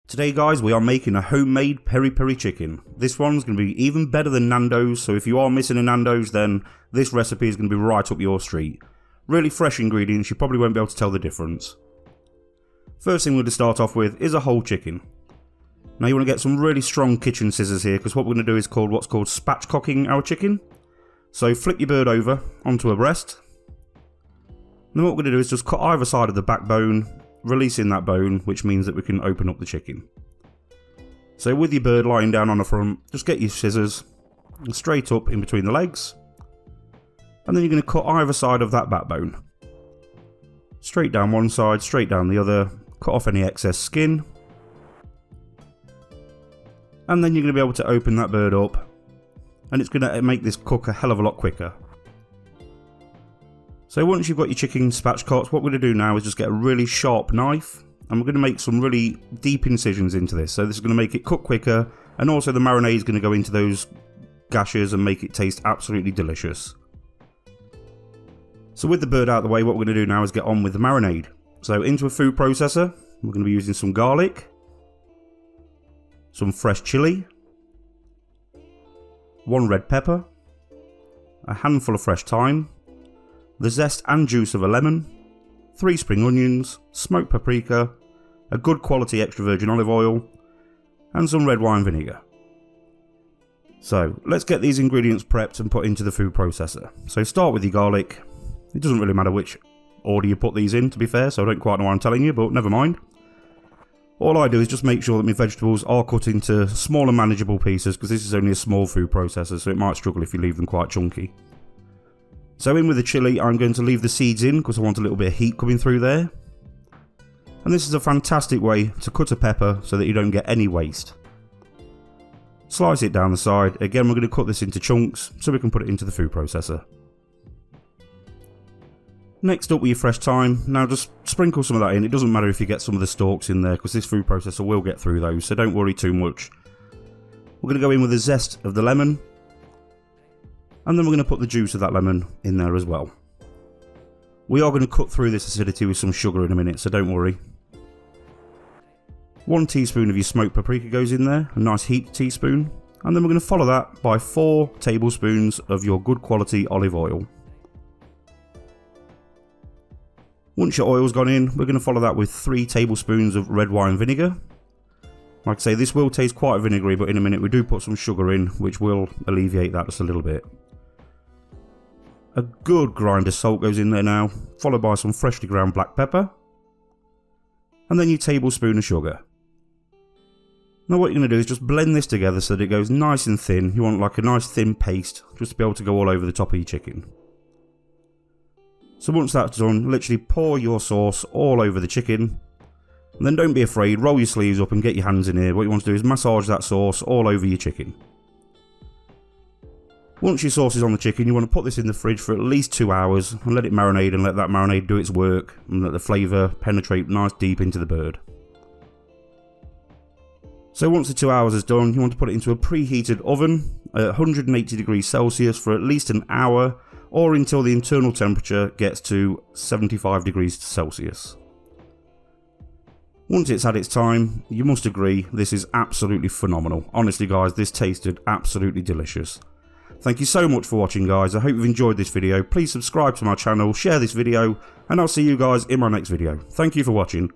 Today guys, we are making a homemade peri peri chicken. This one's going to be even better than Nando's, so if you are missing a Nando's then this recipe is going to be right up your street. Really fresh ingredients, you probably won't be able to tell the difference. First thing we're going to start off with is a whole chicken. Now you want to get some really strong kitchen scissors here, because what we're going to do is what's called spatchcocking our chicken. So flip your bird over onto a breast. Then what we're going to do is just cut either side of the backbone, releasing that bone, which means that we can open up the chicken. So with your bird lying down on the front, just get your scissors and straight up in between the legs, and then you're going to cut either side of that backbone. Straight down one side, straight down the other, cut off any excess skin, and then you're going to be able to open that bird up, and it's going to make this cook a hell of a lot quicker. So once you've got your chicken spatchcocked, what we're going to do now is just get a really sharp knife, and we're going to make some really deep incisions into this. So this is going to make it cook quicker, and also the marinade is going to go into those gashes and make it taste absolutely delicious. So with the bird out of the way, what we're going to do now is get on with the marinade. So into a food processor, we're going to be using some garlic, some fresh chili, 1 red pepper, a handful of fresh thyme, the zest and juice of a lemon, 3 spring onions, smoked paprika, a good quality extra virgin olive oil, and some red wine vinegar. So let's get these ingredients prepped and put into the food processor. So start with your garlic. It doesn't really matter which order you put these in, to be fair, so I don't quite know what I'm telling you, but never mind. All I do is just make sure that my vegetables are cut into small and manageable pieces, because this is only a small food processor, so it might struggle if you leave them quite chunky. So in with the chili, I'm going to leave the seeds in because I want a little bit of heat coming through there. And this is a fantastic way to cut a pepper so that you don't get any waste. Slice it down the side. Again, we're going to cut this into chunks so we can put it into the food processor. Next up with your fresh thyme. Now just sprinkle some of that in. It doesn't matter if you get some of the stalks in there because this food processor will get through those, so don't worry too much. We're going to go in with the zest of the lemon. And then we're going to put the juice of that lemon in there as well. We are going to cut through this acidity with some sugar in a minute, so don't worry. 1 teaspoon of your smoked paprika goes in there, a nice heaped teaspoon. And then we're going to follow that by 4 tablespoons of your good quality olive oil. Once your oil's gone in, we're going to follow that with 3 tablespoons of red wine vinegar. Like I say, this will taste quite vinegary, but in a minute we do put some sugar in, which will alleviate that just a little bit. A good grind of salt goes in there now, followed by some freshly ground black pepper, and then your tablespoon of sugar. Now what you're going to do is just blend this together so that it goes nice and thin. You want like a nice thin paste, just to be able to go all over the top of your chicken. So once that's done, literally pour your sauce all over the chicken, and then don't be afraid, roll your sleeves up and get your hands in here. What you want to do is massage that sauce all over your chicken. Once your sauce is on the chicken, you want to put this in the fridge for at least 2 hours and let it marinate, and let that marinade do its work and let the flavour penetrate nice deep into the bird. So once the 2 hours is done, you want to put it into a preheated oven at 180 degrees Celsius for at least an hour, or until the internal temperature gets to 75 degrees Celsius. Once it's had its time, you must agree this is absolutely phenomenal. Honestly guys, this tasted absolutely delicious. Thank you so much for watching guys, I hope you've enjoyed this video. Please subscribe to my channel, share this video, and I'll see you guys in my next video. Thank you for watching.